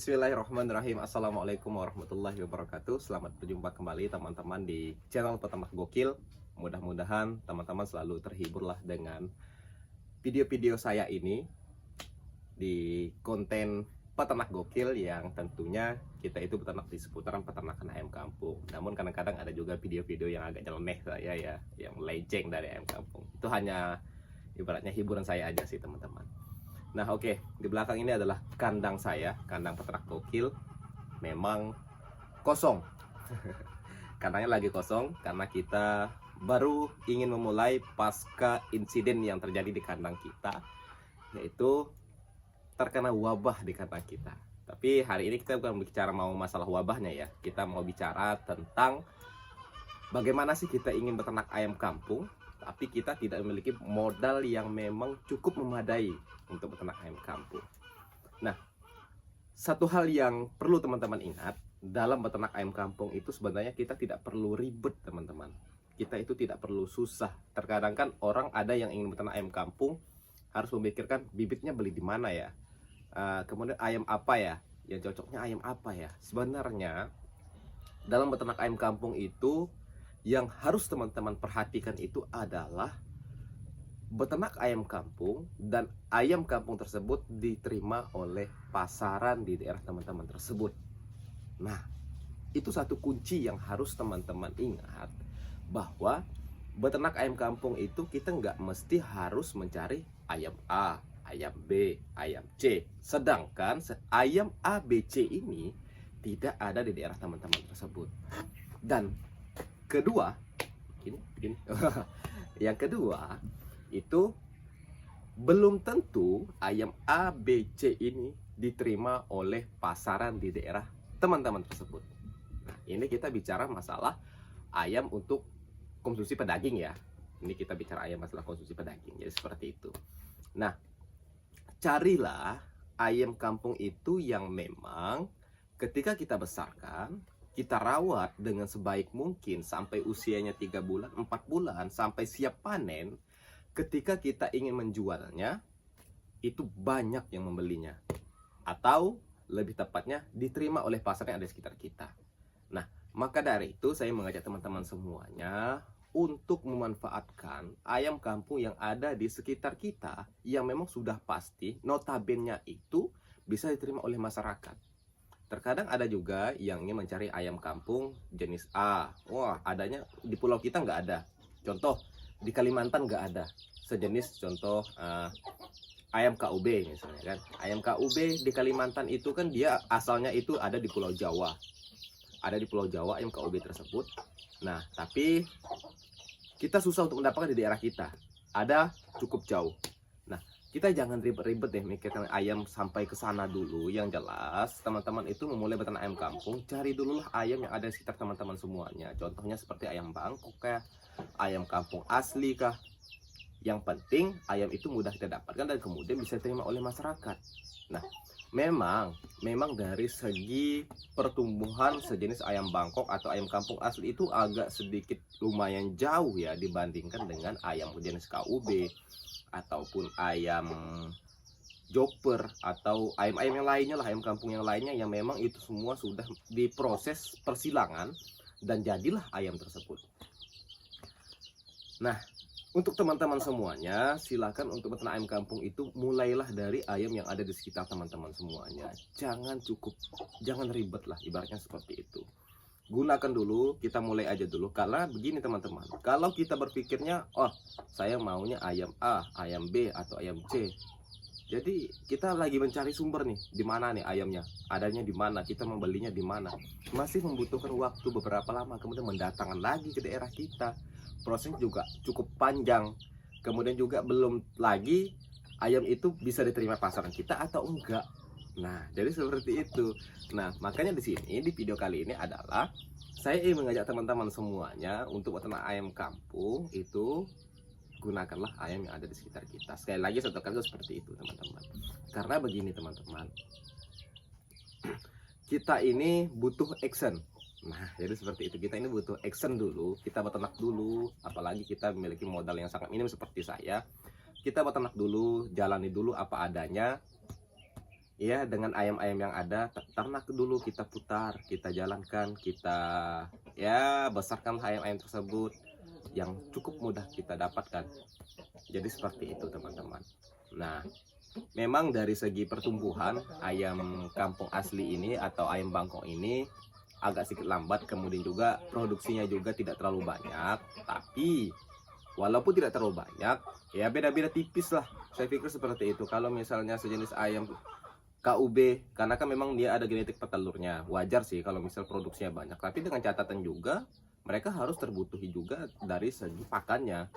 Bismillahirrahmanirrahim. Assalamualaikum warahmatullahi wabarakatuh. Selamat berjumpa kembali teman-teman di channel Peternak Gokil. Mudah-mudahan teman-teman selalu terhiburlah dengan video-video saya ini di konten Peternak Gokil, yang tentunya kita itu peternak di seputaran peternakan ayam kampung. Namun kadang-kadang ada juga video-video yang agak nyeleneh saya ya, yang melenceng dari ayam kampung. Itu hanya ibaratnya hiburan saya aja sih teman-teman. Nah oke, di belakang ini adalah kandang saya, kandang peternak gokil. Memang kosong. Kandangnya lagi kosong karena kita baru ingin memulai pasca insiden yang terjadi di kandang kita, yaitu terkena wabah di kandang kita. Tapi hari ini kita bukan bicara mau masalah wabahnya ya, kita mau bicara tentang bagaimana sih kita ingin beternak ayam kampung tapi kita tidak memiliki modal yang memang cukup memadai untuk beternak ayam kampung. Nah, satu hal yang perlu teman-teman ingat, dalam beternak ayam kampung itu sebenarnya kita tidak perlu ribet teman-teman. Kita itu tidak perlu susah. Terkadang kan orang ada yang ingin beternak ayam kampung harus memikirkan bibitnya beli di mana ya, kemudian ayam apa ya, yang cocoknya ayam apa ya. Sebenarnya dalam beternak ayam kampung itu yang harus teman-teman perhatikan itu adalah beternak ayam kampung dan ayam kampung tersebut diterima oleh pasaran di daerah teman-teman tersebut. Nah, itu satu kunci yang harus teman-teman ingat, bahwa beternak ayam kampung itu kita nggak mesti harus mencari ayam A, ayam B, ayam C. Sedangkan ayam A, B, C ini tidak ada di daerah teman-teman tersebut. Dan kedua, ini. Yang kedua, itu belum tentu ayam A, B, C ini diterima oleh pasaran di daerah teman-teman tersebut. Nah, ini kita bicara masalah ayam untuk konsumsi pedaging ya. Ini kita bicara ayam masalah konsumsi pedaging, jadi seperti itu. Nah, carilah ayam kampung itu yang memang ketika kita besarkan, kita rawat dengan sebaik mungkin sampai usianya 3 bulan, 4 bulan, sampai siap panen. Ketika kita ingin menjualnya, itu banyak yang membelinya. Atau lebih tepatnya diterima oleh pasar yang ada di sekitar kita. Nah, maka dari itu saya mengajak teman-teman semuanya untuk memanfaatkan ayam kampung yang ada di sekitar kita, yang memang sudah pasti notabene itu bisa diterima oleh masyarakat. Terkadang ada juga yang ingin mencari ayam kampung jenis A. Wah, adanya di pulau kita nggak ada. Contoh, di Kalimantan nggak ada. Sejenis contoh ayam KUB misalnya kan. Ayam KUB di Kalimantan itu kan dia asalnya itu ada di Pulau Jawa. Ada di Pulau Jawa ayam KUB tersebut. Nah, tapi kita susah untuk mendapatkan di daerah kita. Ada cukup jauh. Nah, kita jangan ribet-ribet deh mikirkan ayam sampai ke sana dulu. Yang jelas, teman-teman itu memulai beternak ayam kampung, cari dululah ayam yang ada di sekitar teman-teman semuanya. Contohnya seperti ayam Bangkok kah, ayam kampung asli kah. Yang penting ayam itu mudah kita dapatkan dan kemudian bisa diterima oleh masyarakat. Nah, memang dari segi pertumbuhan sejenis ayam Bangkok atau ayam kampung asli itu agak sedikit lumayan jauh ya dibandingkan dengan ayam jenis KUB ataupun ayam joper atau ayam-ayam yang lainnya lah, ayam kampung yang lainnya yang memang itu semua sudah diproses persilangan dan jadilah ayam tersebut. Nah, untuk teman-teman semuanya, silakan untuk beternak ayam kampung itu mulailah dari ayam yang ada di sekitar teman-teman semuanya. Jangan ribet lah, ibaratnya seperti itu. Gunakan dulu, kita mulai aja dulu. Karena begini teman-teman, kalau kita berpikirnya, oh saya maunya ayam A, ayam B, atau ayam C. Jadi kita lagi mencari sumber nih, di mana nih ayamnya, adanya di mana, kita membelinya di mana. Masih membutuhkan waktu beberapa lama, kemudian mendatangkan lagi ke daerah kita. Proses juga cukup panjang. Kemudian juga belum lagi ayam itu bisa diterima pasaran kita atau enggak. Nah, jadi seperti itu. Nah, makanya di sini di video kali ini adalah saya ingin mengajak teman-teman semuanya untuk beternak ayam kampung itu gunakanlah ayam yang ada di sekitar kita. Sekali lagi saya tekankan seperti itu teman-teman. Karena begini teman-teman, kita ini butuh action. Nah, jadi seperti itu. Kita ini butuh action dulu. Kita beternak dulu. Apalagi kita memiliki modal yang sangat minim seperti saya. Kita beternak dulu, jalani dulu apa adanya. ya dengan ayam-ayam yang ada, ternak dulu kita putar, kita jalankan, kita ya besarkan ayam-ayam tersebut yang cukup mudah kita dapatkan. Jadi seperti itu teman-teman. Nah, memang dari segi pertumbuhan ayam kampung asli ini atau ayam Bangkok ini agak sedikit lambat, kemudian juga produksinya juga tidak terlalu banyak. Tapi walaupun tidak terlalu banyak, ya beda-beda tipis lah. Saya pikir seperti itu. Kalau misalnya sejenis ayam KUB, karena kan memang dia ada genetik petelurnya, wajar sih kalau misal produksinya banyak. Tapi dengan catatan juga mereka harus terbutuhi juga dari segi pakannya.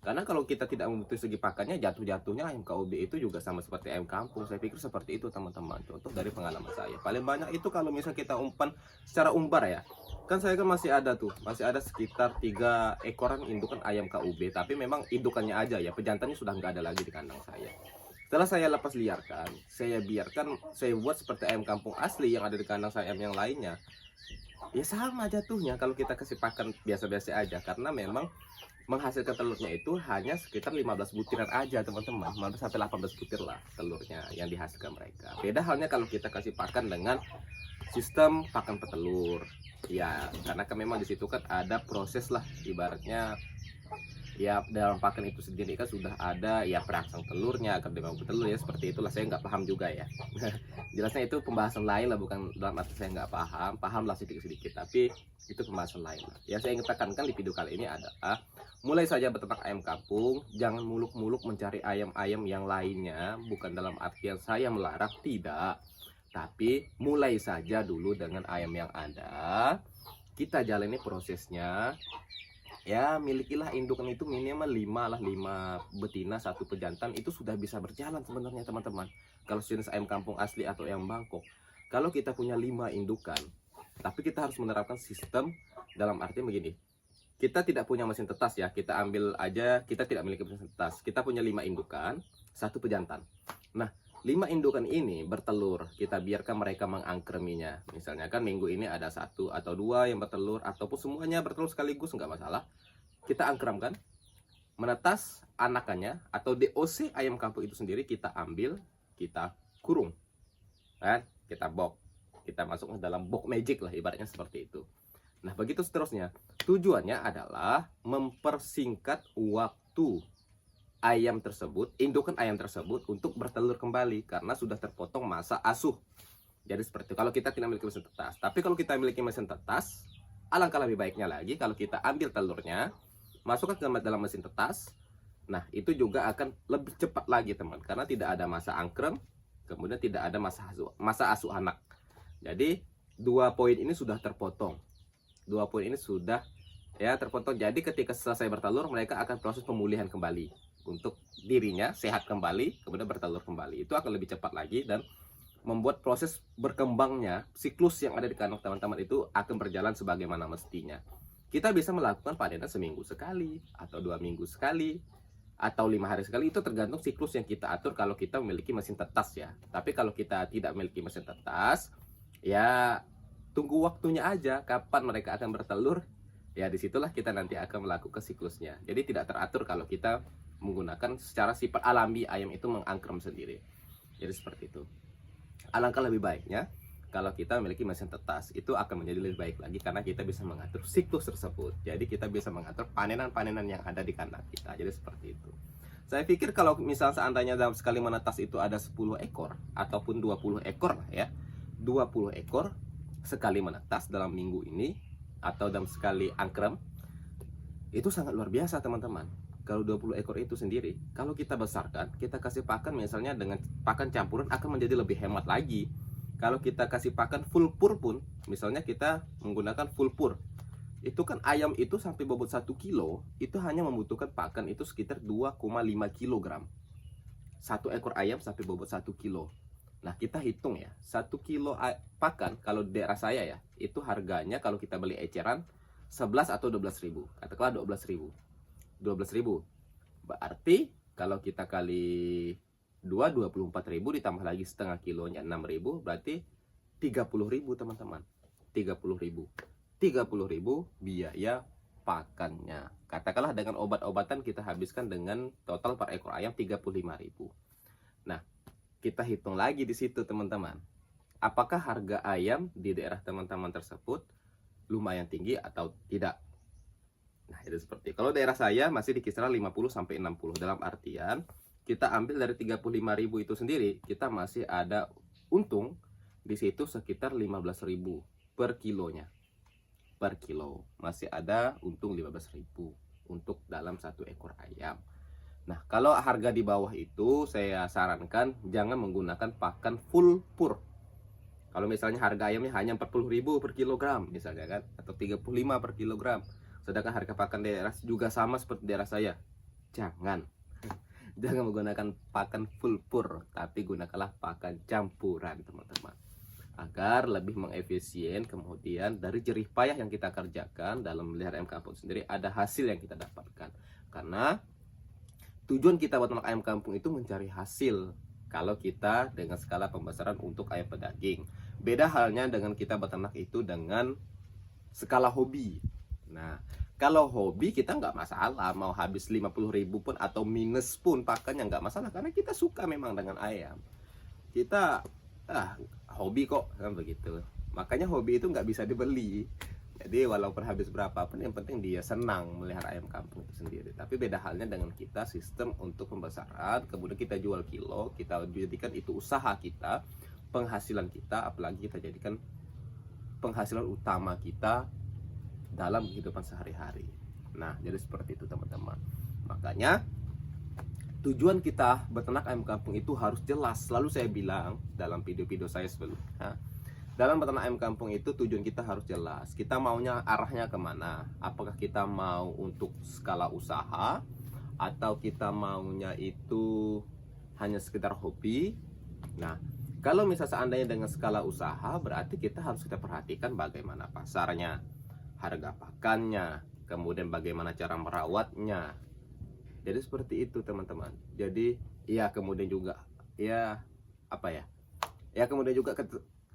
Karena kalau kita tidak membutuhkan segi pakannya, jatuh-jatuhnya ayam KUB itu juga sama seperti ayam kampung. Saya pikir seperti itu teman-teman. Contoh dari pengalaman saya. Paling banyak itu kalau misalnya kita umpan secara umbar ya. Kan saya kan masih ada sekitar 3 ekoran indukan ayam KUB. Tapi memang indukannya aja ya, pejantannya sudah nggak ada lagi di kandang saya. Setelah saya lepas liarkan, saya biarkan, saya buat seperti ayam kampung asli yang ada di kandang saya yang lainnya. Ya sama jatuhnya kalau kita kasih pakan biasa-biasa aja. Karena memang menghasilkan telurnya itu hanya sekitar 15 butiran aja teman-teman, 15 sampai 18 butir lah telurnya yang dihasilkan mereka. Beda halnya kalau kita kasih pakan dengan sistem pakan petelur ya, karena kan memang di situ kan ada proses lah, ibaratnya ya dalam pakan itu sendiri kan sudah ada ya perangsang telurnya agar dia mau bertelur ya, seperti itulah. Saya nggak paham juga ya. Jelasnya itu pembahasan lain lah, bukan dalam arti saya nggak paham lah sedikit-sedikit, tapi itu pembahasan lain lah. Yang saya ingin tekankan di video kali ini adalah mulai saja beternak ayam kampung, jangan muluk-muluk mencari ayam-ayam yang lainnya. Bukan dalam artian saya melarang, tidak, tapi mulai saja dulu dengan ayam yang ada. Kita jalani prosesnya. Ya, milikilah indukan itu minimal 5 betina, 1 pejantan, itu sudah bisa berjalan sebenarnya teman-teman. Kalau jenis ayam kampung asli atau ayam Bangkok, kalau kita punya 5 indukan, tapi kita harus menerapkan sistem dalam arti begini. Kita tidak punya mesin tetas ya, kita ambil aja, kita tidak memiliki mesin tetas. Kita punya 5 indukan, 1 pejantan. Nah, 5 indukan ini bertelur, kita biarkan mereka mengangkreminya. Misalnya kan minggu ini ada 1 atau 2 yang bertelur, ataupun semuanya bertelur sekaligus, nggak masalah. Kita angkremkan, menetas anakannya atau DOC ayam kampung itu sendiri kita ambil, kita kurung, kan? Kita box, kita masuk ke dalam box magic lah, ibaratnya seperti itu. Nah, begitu seterusnya. Tujuannya adalah mempersingkat waktu ayam tersebut, indukan ayam tersebut untuk bertelur kembali karena sudah terpotong masa asuh. Jadi seperti itu kalau kita tidak memiliki mesin tetas. Tapi kalau kita memiliki mesin tetas, alangkah lebih baiknya lagi kalau kita ambil telurnya, masukkan ke dalam mesin tetas. Nah, itu juga akan lebih cepat lagi teman, karena tidak ada masa angkrem, kemudian tidak ada masa asuh anak. Jadi 2 poin ini sudah terpotong. 2 poin ini sudah ya terpotong. Jadi ketika selesai bertelur, mereka akan proses pemulihan kembali untuk dirinya sehat kembali, kemudian bertelur kembali. Itu akan lebih cepat lagi dan membuat proses berkembangnya, siklus yang ada di kandang teman-teman itu akan berjalan sebagaimana mestinya. Kita bisa melakukan panenan seminggu sekali, atau 2 minggu sekali, atau 5 hari sekali. Itu tergantung siklus yang kita atur kalau kita memiliki mesin tetas ya. Tapi kalau kita tidak memiliki mesin tetas, ya tunggu waktunya aja kapan mereka akan bertelur. Ya disitulah kita nanti akan melakukan siklusnya. Jadi tidak teratur kalau kita menggunakan secara sifat alami ayam itu mengangkrem sendiri. Jadi seperti itu. Alangkah lebih baiknya kalau kita memiliki mesin tetas, itu akan menjadi lebih baik lagi karena kita bisa mengatur siklus tersebut. Jadi kita bisa mengatur panenan-panenan yang ada di kandang kita. Jadi seperti itu. Saya pikir kalau misal seandainya dalam sekali menetas itu ada 10 ekor ataupun 20 ekor lah ya. 20 ekor sekali menetas dalam minggu ini atau dalam sekali angkrem, itu sangat luar biasa teman-teman. Kalau 20 ekor itu sendiri, kalau kita besarkan, kita kasih pakan misalnya dengan pakan campuran akan menjadi lebih hemat lagi. Kalau kita kasih pakan full pur pun, misalnya kita menggunakan full pur, itu kan ayam itu sampai bobot 1 kilo, itu hanya membutuhkan pakan itu sekitar 2,5 kilogram. 1 ekor ayam sampai bobot 1 kilo. Nah, kita hitung ya, 1 kilo pakan kalau di daerah saya ya, itu harganya kalau kita beli eceran 11 atau 12 ribu. Katakanlah 12 ribu. 12 ribu. Berarti kalau kita kali 2, 24 ribu, ditambah lagi setengah kilonya 6 ribu, berarti 30 ribu teman-teman. 30 ribu. 30 ribu biaya pakannya. Katakanlah dengan obat-obatan kita habiskan dengan total per ekor ayam 35 ribu. Nah, kita hitung lagi di situ teman-teman. Apakah harga ayam di daerah teman-teman tersebut lumayan tinggi atau tidak? Nah, itu seperti kalau daerah saya masih di kisaran 50 sampai 60. Dalam artian kita ambil dari 35.000 itu sendiri, kita masih ada untung di situ sekitar 15.000 per kilonya. Per kilo masih ada untung 15.000 untuk dalam satu ekor ayam. Nah, kalau harga di bawah itu saya sarankan jangan menggunakan pakan full pur. Kalau misalnya harga ayamnya hanya 40.000 per kilogram misalnya kan, atau 35 per kilogram, sedangkan harga pakan daerah juga sama seperti daerah saya, jangan menggunakan pakan full pur, tapi gunakanlah pakan campuran teman-teman, agar lebih mengefisien. Kemudian dari jerih payah yang kita kerjakan dalam melihara ayam kampung sendiri, ada hasil yang kita dapatkan. Karena tujuan kita buat ayam kampung itu mencari hasil. Kalau kita dengan skala pembesaran untuk ayam pedaging, beda halnya dengan kita beternak itu dengan skala hobi. Nah, kalau hobi kita nggak masalah mau habis 50.000 pun atau minus pun pakannya nggak masalah, karena kita suka memang dengan ayam. Kita hobi kok kan begitu. Makanya hobi itu nggak bisa dibeli. Jadi walaupun habis berapapun, yang penting dia senang melihara ayam kampung itu sendiri. Tapi beda halnya dengan kita sistem untuk pembesaran, kemudian kita jual kilo, kita jadikan itu usaha kita, penghasilan kita, apalagi kita jadikan penghasilan utama kita dalam kehidupan sehari-hari. Nah, jadi seperti itu teman-teman. Makanya tujuan kita beternak ayam kampung itu harus jelas. Selalu saya bilang dalam video-video saya sebelumnya, dalam beternak ayam kampung itu tujuan kita harus jelas. Kita maunya arahnya kemana? Apakah kita mau untuk skala usaha, atau kita maunya itu hanya sekedar hobi? Nah, kalau misalnya seandainya dengan skala usaha, berarti kita harus kita perhatikan bagaimana pasarnya, harga pakannya, kemudian bagaimana cara merawatnya. Jadi seperti itu teman-teman. Jadi ya kemudian juga kemudian juga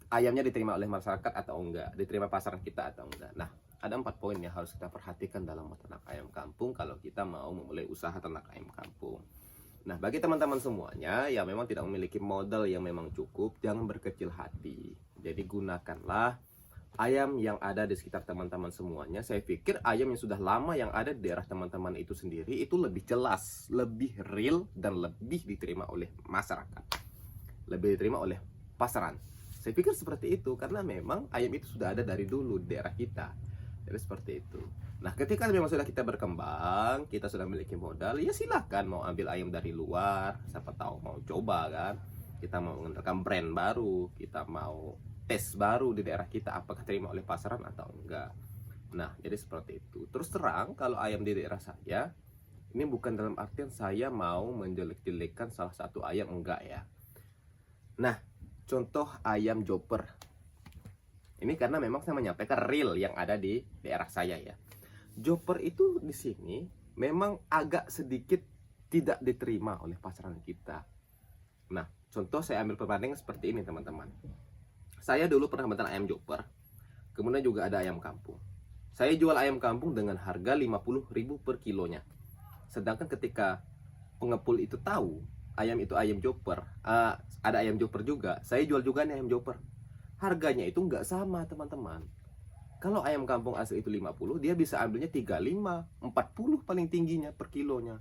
ayamnya diterima oleh masyarakat atau enggak, diterima pasaran kita atau enggak. Nah, ada 4 poin yang harus kita perhatikan dalam beternak ayam kampung kalau kita mau memulai usaha ternak ayam kampung. Nah, bagi teman-teman semuanya yang memang tidak memiliki modal yang memang cukup, jangan berkecil hati. Jadi gunakanlah ayam yang ada di sekitar teman-teman semuanya. Saya pikir ayam yang sudah lama yang ada di daerah teman-teman itu sendiri itu lebih jelas, lebih real, dan lebih diterima oleh masyarakat, lebih diterima oleh pasaran. Saya pikir seperti itu, karena memang ayam itu sudah ada dari dulu di daerah kita. Jadi seperti itu. Nah, ketika memang sudah kita berkembang, kita sudah memiliki modal, ya silahkan mau ambil ayam dari luar. Siapa tahu mau coba kan, kita mau mengenalkan brand baru, kita mau tes baru di daerah kita, apakah terima oleh pasaran atau enggak. Nah, jadi seperti itu. Terus terang, kalau ayam di daerah saya, ini bukan dalam artian saya mau menjelek-jelekan salah satu ayam, enggak ya. Nah, contoh ayam joper. Ini karena memang saya menyampaikan real yang ada di daerah saya ya. Joper itu di sini memang agak sedikit tidak diterima oleh pasaran kita. Nah, contoh saya ambil perbandingan seperti ini teman-teman. Saya dulu pernah beternak ayam joper, kemudian juga ada ayam kampung. Saya jual ayam kampung dengan harga 50.000 per kilonya. Sedangkan ketika pengepul itu tahu ayam itu ayam joper, ada ayam joper juga, saya jual juga nih ayam joper. Harganya itu nggak sama teman-teman. Kalau ayam kampung asli itu 50, dia bisa ambilnya 35, 40 paling tingginya per kilonya.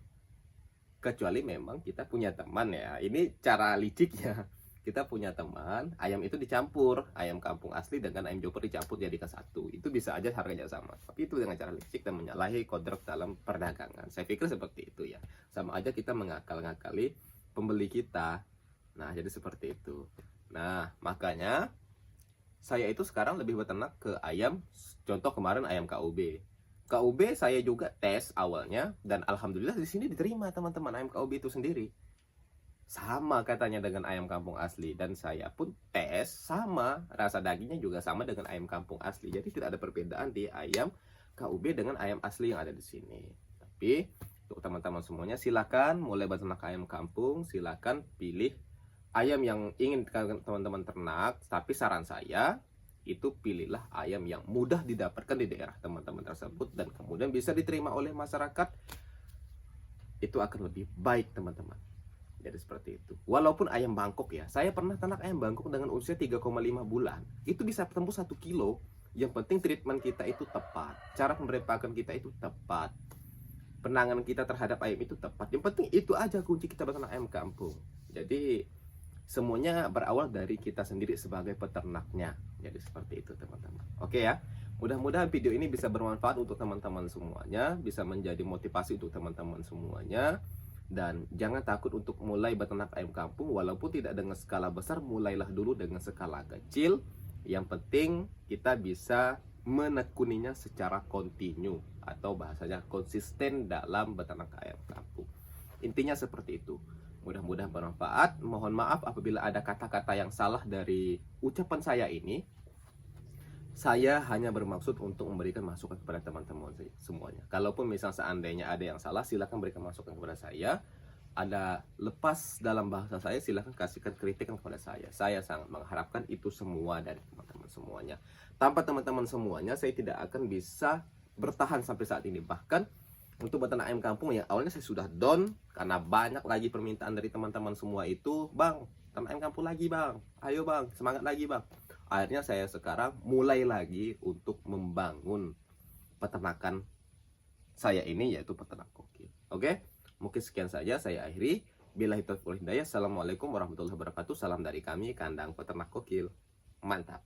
Kecuali memang kita punya teman ya, ini cara liciknya. Kita punya teman, ayam itu dicampur, ayam kampung asli dengan ayam joper dicampur jadikan satu. Itu bisa aja harganya sama. Tapi itu dengan cara licik dan menyalahi kodrat dalam perdagangan. Saya pikir seperti itu ya. Sama aja kita mengakal-ngakali pembeli kita. Nah, jadi seperti itu. Nah, makanya saya itu sekarang lebih beternak ke ayam. Contoh kemarin ayam KUB. KUB saya juga tes awalnya, dan alhamdulillah di sini diterima teman-teman ayam KUB itu sendiri. Sama katanya dengan ayam kampung asli, dan saya pun tes sama, rasa dagingnya juga sama dengan ayam kampung asli. Jadi tidak ada perbedaan di ayam KUB dengan ayam asli yang ada di sini. Tapi untuk teman-teman semuanya, silakan mulai beternak ayam kampung, silakan pilih ayam yang ingin teman-teman ternak. Tapi saran saya itu pilihlah ayam yang mudah didapatkan di daerah teman-teman tersebut dan kemudian bisa diterima oleh masyarakat. Itu akan lebih baik teman-teman. Jadi seperti itu. Walaupun ayam Bangkok ya, saya pernah ternak ayam Bangkok dengan usia 3,5 bulan. Itu bisa tembus 1 kilo. Yang penting treatment kita itu tepat, cara pemberian pakan kita itu tepat, penanganan kita terhadap ayam itu tepat. Yang penting itu aja kunci kita beternak ayam kampung. Jadi semuanya berawal dari kita sendiri sebagai peternaknya. Jadi seperti itu teman-teman. Oke ya. Mudah-mudahan video ini bisa bermanfaat untuk teman-teman semuanya, bisa menjadi motivasi untuk teman-teman semuanya. Dan jangan takut untuk mulai beternak ayam kampung, walaupun tidak dengan skala besar, mulailah dulu dengan skala kecil. Yang penting kita bisa menekuninya secara kontinu, atau bahasanya konsisten dalam beternak ayam kampung. Intinya seperti itu. Mudah-mudahan bermanfaat. Mohon maaf apabila ada kata-kata yang salah dari ucapan saya ini. Saya hanya bermaksud untuk memberikan masukan kepada teman-teman semuanya. Kalaupun misal seandainya ada yang salah, silakan berikan masukan kepada saya. Ada lepas dalam bahasa saya, silakan kasihkan kritikan kepada saya. Saya sangat mengharapkan itu semua dari teman-teman semuanya. Tanpa teman-teman semuanya, saya tidak akan bisa bertahan sampai saat ini. Bahkan untuk beternak ayam kampung yang awalnya saya sudah down karena banyak lagi permintaan dari teman-teman semua itu, "Bang, beternak ayam kampung lagi bang, ayo bang, semangat lagi bang." Akhirnya saya sekarang mulai lagi untuk membangun peternakan saya ini, yaitu peternak gokil. Oke, mungkin sekian saja saya akhiri. Billahi taufiq wal hidayah. Assalamualaikum warahmatullahi wabarakatuh. Salam dari kami, kandang peternak gokil. Mantap.